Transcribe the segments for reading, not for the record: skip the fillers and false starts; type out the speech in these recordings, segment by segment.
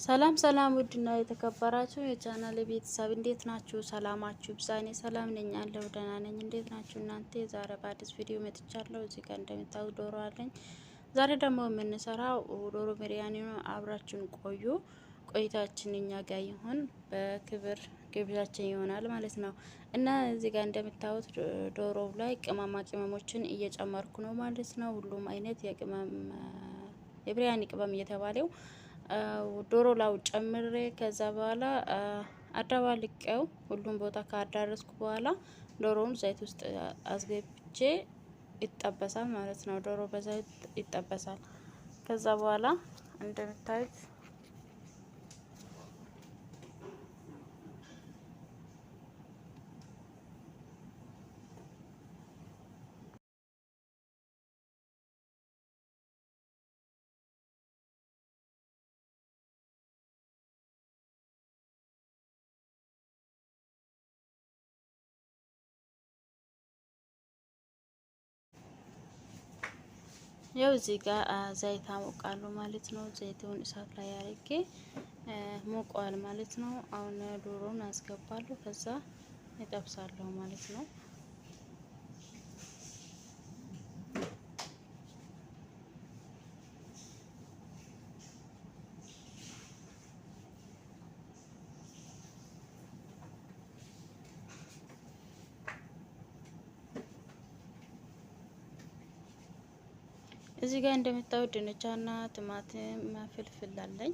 ሰላም ሰላም ውድና የተከበራችሁ የቻናል ቤተሰብ እንዴት ናችሁ? ሰላማችሁ ይብዛ። እኔ ሰላም ነኝ አለሁ ደህና ነኝ። እንዴት ናችሁ እናንተ? ዛሬ በአዲስ ቪዲዮ መጥቻለሁ። እዚህ ጋር እንደምታዩት ዶሮ አለኝ። ዛሬ ደግሞ የምንሰራው ዶሮ ብሪያኒ ነው። አብራችን ቆዩ። ቆይታችን እኛ ጋር ይሁን በክብር ግብዣችን ይሆናል ማለት ነው። እና እዚህ ጋር እንደምታዩት ዶሮው ላይ ቅመማ ቅመሞችን እየጨመርኩ ነው ማለት ነው። ሁሉም አይነት የቅመም የብሪያኒ ቅመም እየተባለው ዶሮ ላው ጨምሬ ከዛ በኋላ አደባልቄው ሁሉም ቦታ ካዳረስኩ በኋላ ዶሮውን ዘይት ውስጥ አስገብቼ ይጠበሳል ማለት ነው። ዶሮ በዘይት ይጠበሳል። ከዛ በኋላ እንደምታዩት ያው እዚህ ጋር ዘይት አሞቃለሁ ማለት ነው። ዘይቱን እሳት ላይ አድርጌ ሞቋል ማለት ነው። አሁን ዶሮውን አስገባለሁ ከዛ እጠብሳለሁ ማለት ነው። እዚህ ጋር እንደምታዩት ድንቻና ቲማቲም ፍልፍል አለኝ።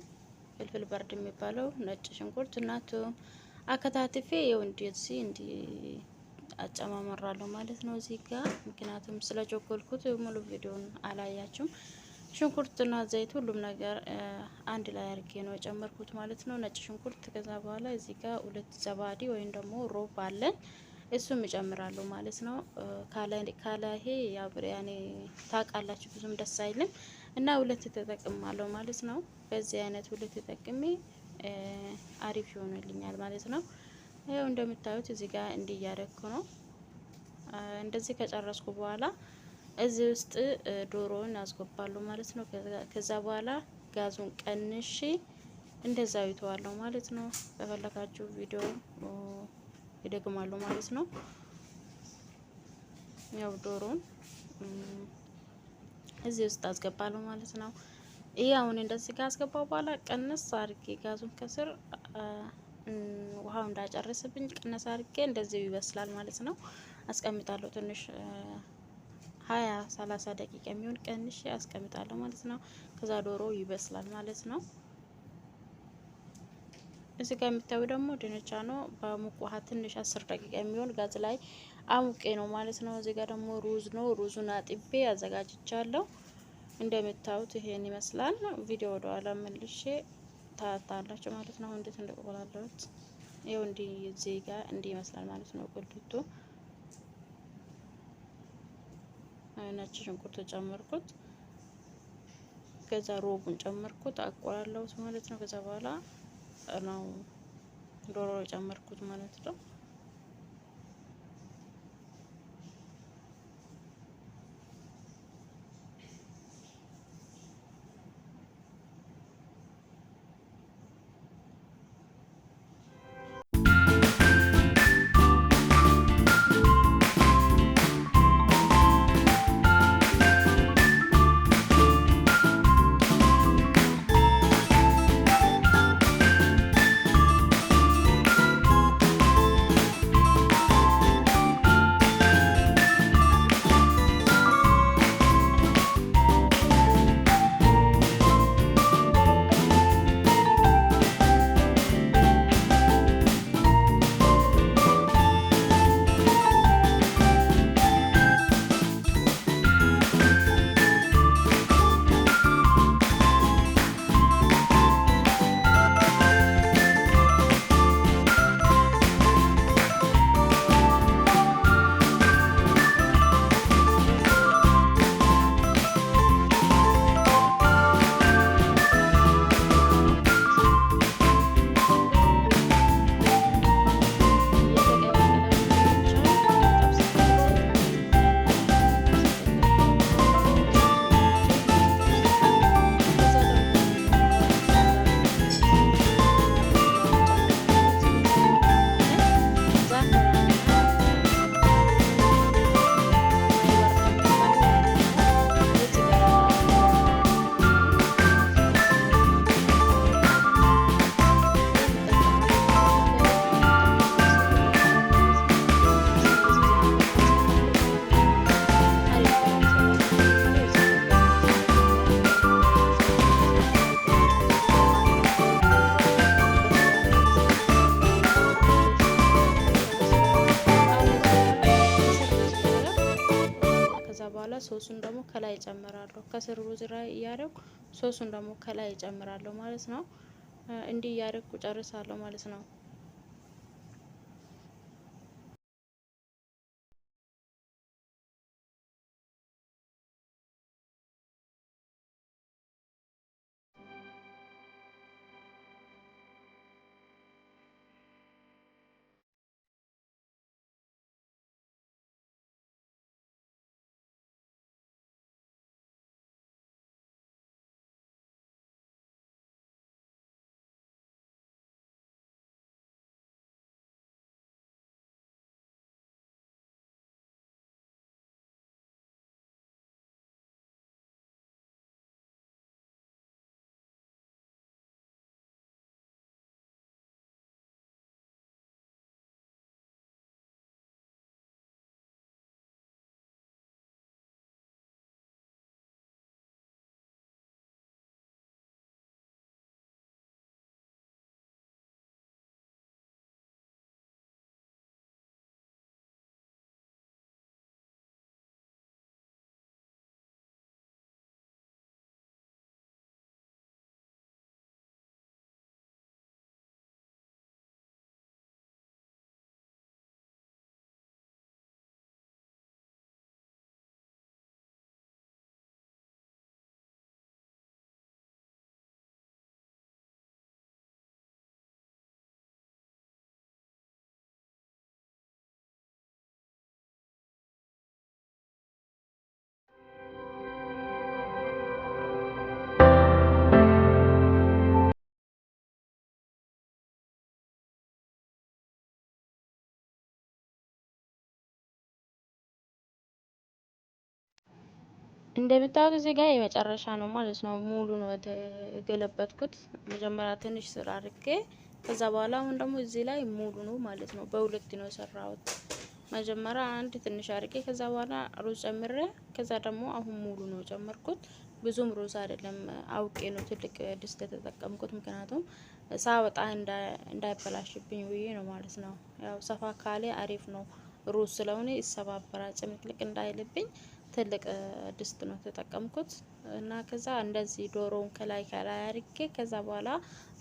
ፍልፍል በርድ የሚባለው ነጭ ሽንኩርት እና ቱም አከታትፌ ይኸው እንደዚህ አጨማመራለሁ ማለት ነው እዚህ ጋር። ምክንያቱም ስለቸኮልኩት ሙሉ ቪዲዮን አላያችሁም። ሽንኩርትና ዘይት ሁሉም ነገር አንድ ላይ አድርጌ ነው የጨመርኩት ማለት ነው። ነጭ ሽንኩርት ከዛ በኋላ እዚህ ጋር ሁለት ዘባዲ ወይም ደግሞ ሮብ አለኝ እሱም እጨምራለሁ ማለት ነው። ካላይሄ ያው ብሪያኒ ታውቃላችሁ ብዙም ደስ አይልም እና ሁለት ተጠቅማለሁ ማለት ነው። በዚህ አይነት ሁለት ተጠቅሜ አሪፍ ይሆንልኛል ማለት ነው። ያው እንደምታዩት እዚህ ጋር እንዲህ እያደረኩ ነው። እንደዚህ ከጨረስኩ በኋላ እዚህ ውስጥ ዶሮውን አስገባለሁ ማለት ነው። ከዛ በኋላ ጋዙን ቀንሼ እንደዛው ይተዋለሁ ማለት ነው። በፈለጋችሁ ቪዲዮ ይደግማሉ ማለት ነው። ያው ዶሮን እዚህ ውስጥ አስገባለሁ ማለት ነው። ይሄ አሁን እንደዚህ ጋር አስገባው በኋላ ቀነስ አድርጌ ጋዙን ከስር ውሃው እንዳጨርስብኝ ቀነስ አድርጌ እንደዚህ ይበስላል ማለት ነው። አስቀምጣለሁ ትንሽ 20-30 ደቂቃ የሚሆን ቀንሼ አስቀምጣለሁ ማለት ነው። ከዛ ዶሮ ይበስላል ማለት ነው። እዚህ ጋር የምታዩ ደግሞ ድንቻ ነው። በሙቅ ውሃ ትንሽ 10 ደቂቃ የሚሆን ጋዝ ላይ አሙቄ ነው ማለት ነው። እዚህ ጋር ደግሞ ሩዝ ነው። ሩዙን አጥቤ አዘጋጅቻለሁ። እንደምታዩት ይሄን ይመስላል። ቪዲዮ ወደ ኋላ መልሼ ታታላችሁ ማለት ነው። እንዴት እንደቆላላሁት ይኸው እንዲህ እዚህ ጋር እንዲህ ይመስላል ማለት ነው። ቁልቱ ነጭ ሽንኩርት ጨመርኩት። ከዛ ሮቡን ጨመርኩት አቆላለሁት ማለት ነው። ከዛ በኋላ ነው ዶሮ ጨመርኩት ማለት ነው። በኋላ ሶሱን ደግሞ ከላይ እጨምራለሁ። ከስር ሩዝ ላይ እያደረኩ ሶሱን ደግሞ ከላይ እጨምራለሁ ማለት ነው። እንዲህ እያደረኩ ጨርሳለሁ ማለት ነው። እንደምታዩት እዚህ ጋር የመጨረሻ ነው ማለት ነው። ሙሉ ነው የገለበጥኩት። መጀመሪያ ትንሽ ስራ አድርጌ ከዛ በኋላ አሁን ደግሞ እዚህ ላይ ሙሉ ነው ማለት ነው። በሁለት ነው የሰራሁት። መጀመሪያ አንድ ትንሽ አድርጌ ከዛ በኋላ ሩዝ ጨምሬ ከዛ ደግሞ አሁን ሙሉ ነው ጨመርኩት። ብዙም ሩዝ አይደለም፣ አውቄ ነው ትልቅ ድስት የተጠቀምኩት። ምክንያቱም ሳወጣ እንዳይበላሽብኝ ብዬ ነው ማለት ነው። ያው ሰፋ ካለ አሪፍ ነው። ሩዝ ስለሆነ ይሰባበራል። ጭምቅልቅ እንዳይልብኝ ትልቅ ድስት ነው ተጠቀምኩት እና ከዛ እንደዚህ ዶሮውን ከላይ አድርጌ ከዛ በኋላ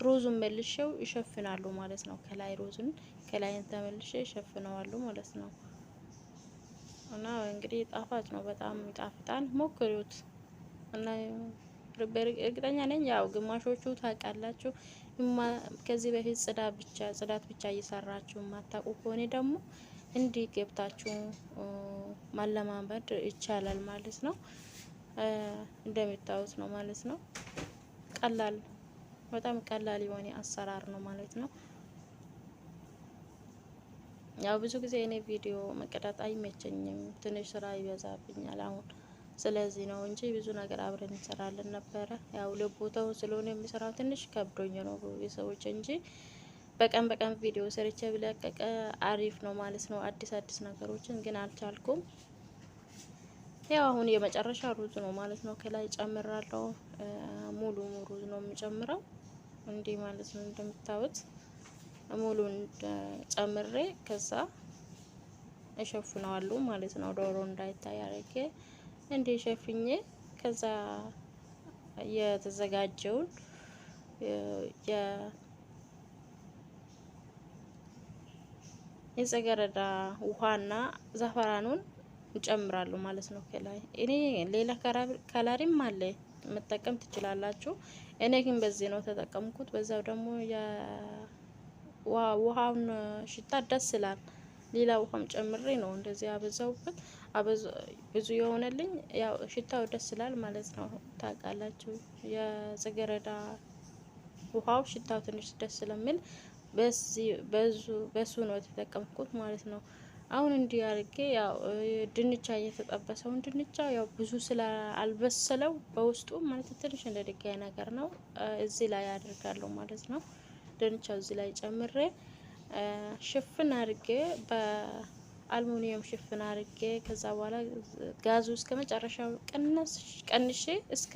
ሩዙን መልሼው ይሸፍናሉ ማለት ነው። ከላይ ሩዙን ከላይ ተመልሼ ይሸፍነዋሉ ማለት ነው። እና እንግዲህ ጣፋጭ ነው፣ በጣም ይጣፍጣል። ሞክሩት እና እርግጠኛ ነኝ ያው ግማሾቹ ታውቃላችሁ። ከዚህ በፊት ጽዳት ብቻ እየሰራችሁ የማታውቁ ከሆነ ደግሞ እንዲህ ገብታችሁ ማለማመድ ይቻላል ማለት ነው። እንደምታዩት ነው ማለት ነው። ቀላል፣ በጣም ቀላል የሆነ አሰራር ነው ማለት ነው። ያው ብዙ ጊዜ እኔ ቪዲዮ መቀዳት አይመቸኝም፣ ትንሽ ስራ ይበዛብኛል አሁን። ስለዚህ ነው እንጂ ብዙ ነገር አብረን እንሰራለን ነበረ። ያው ለቦታው ስለሆነ የሚሰራው ትንሽ ከብዶኝ ነው የሰዎች እንጂ በቀን በቀን ቪዲዮ ሰርቼ ብለቀቀ አሪፍ ነው ማለት ነው። አዲስ ነገሮችን ግን አልቻልኩም። ያው አሁን የመጨረሻ ሩዝ ነው ማለት ነው። ከላይ ጨምራለሁ። ሙሉ ሩዝ ነው የምጨምረው እንዲህ ማለት ነው። እንደምታዩት ሙሉን ጨምሬ ከዛ እሸፍነዋለሁ ማለት ነው። ዶሮ እንዳይታይ አድርጌ እንዲህ ሸፍኜ ከዛ የተዘጋጀውን የጽጌረዳ ውሃና ዘፈራኑን እጨምራለሁ ማለት ነው። ከላይ እኔ ሌላ ከለርም አለ መጠቀም ትችላላችሁ። እኔ ግን በዚህ ነው ተጠቀምኩት። በዛው ደግሞ ውሃውን ሽታ ደስ ይላል። ሌላ ውሃም ጨምሬ ነው እንደዚህ አበዛውበት። ብዙ የሆነልኝ ያው ሽታው ደስ ይላል ማለት ነው። ታውቃላችሁ የጽጌረዳ ውሃው ሽታው ትንሽ ደስ ስለሚል በሱ ነው የተጠቀምኩት ማለት ነው። አሁን እንዲህ አድርጌ ያው ድንቻ እየተጠበሰውን ድንቻ ያው ብዙ ስላልበሰለው በውስጡ ማለት ትንሽ እንደ ድጋይ ነገር ነው። እዚህ ላይ አድርጋለሁ ማለት ነው። ድንቻው እዚህ ላይ ጨምሬ ሽፍን አድርጌ በአልሙኒየም ሽፍን አድርጌ ከዛ በኋላ ጋዙ እስከ መጨረሻው ቀንሼ እስከ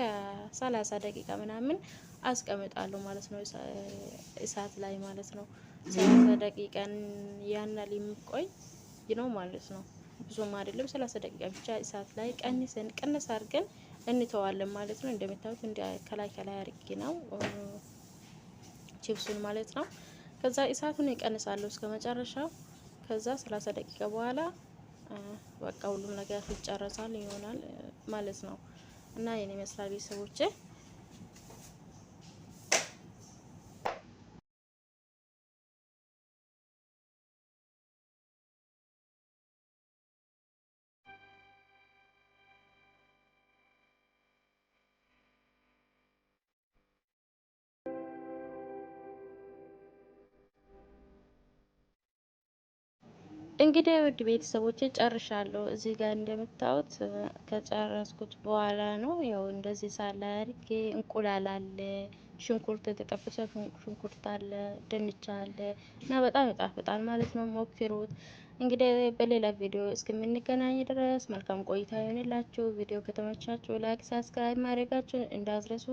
30 ደቂቃ ምናምን አስቀምጣለሁ ማለት ነው። እሳት ላይ ማለት ነው። 30 ደቂቃን ያናል የሚቆይ ነው ማለት ነው። ብዙም አይደለም 30 ደቂቃ ብቻ እሳት ላይ ቀንሰን ቀነስ አድርገን እንተዋለን ማለት ነው። እንደምታዩት እንደ ከላይ ከላይ አድርጌ ነው ቺፕሱን ማለት ነው። ከዛ እሳቱን ይቀንሳለሁ እስከ መጨረሻው። ከዛ 30 ደቂቃ በኋላ በቃ ሁሉም ነገር ይጨረሳል ይሆናል ማለት ነው። እና የኔ መስሪያ ቤተሰቦቼ እንግዲህ ውድ ቤተሰቦቼ ጨርሻለሁ። እዚህ ጋር እንደምታዩት ከጨረስኩት በኋላ ነው ያው እንደዚህ ሳላ አድርጌ እንቁላል አለ፣ ሽንኩርት የተጠበሰ ሽንኩርት አለ፣ ድንች አለ እና በጣም ይጣፍጣል ማለት ነው። ሞክሩት። እንግዲህ በሌላ ቪዲዮ እስከምንገናኝ ድረስ መልካም ቆይታ ይሆንላችሁ። ቪዲዮ ከተመቻችሁ ላይክ፣ ሳብስክራይብ ማድረጋችሁን እንዳትረሱ።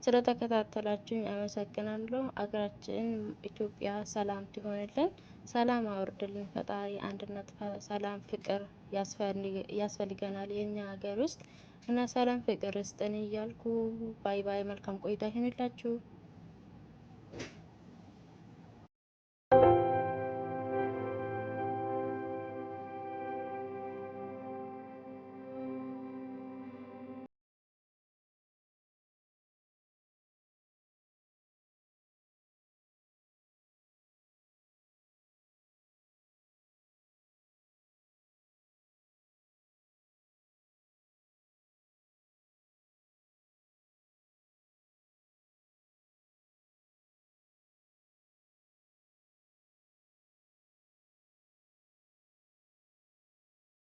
ስለተከታተላችሁኝ አመሰግናለሁ። አገራችን ኢትዮጵያ ሰላም ትሆንልን፣ ሰላም አውርድልን ፈጣሪ። አንድነት፣ ሰላም፣ ፍቅር ያስፈልገናል የኛ ሀገር ውስጥ እና ሰላም ፍቅር ስጠን እያልኩ ባይ ባይ። መልካም ቆይታ ይሆንላችሁ።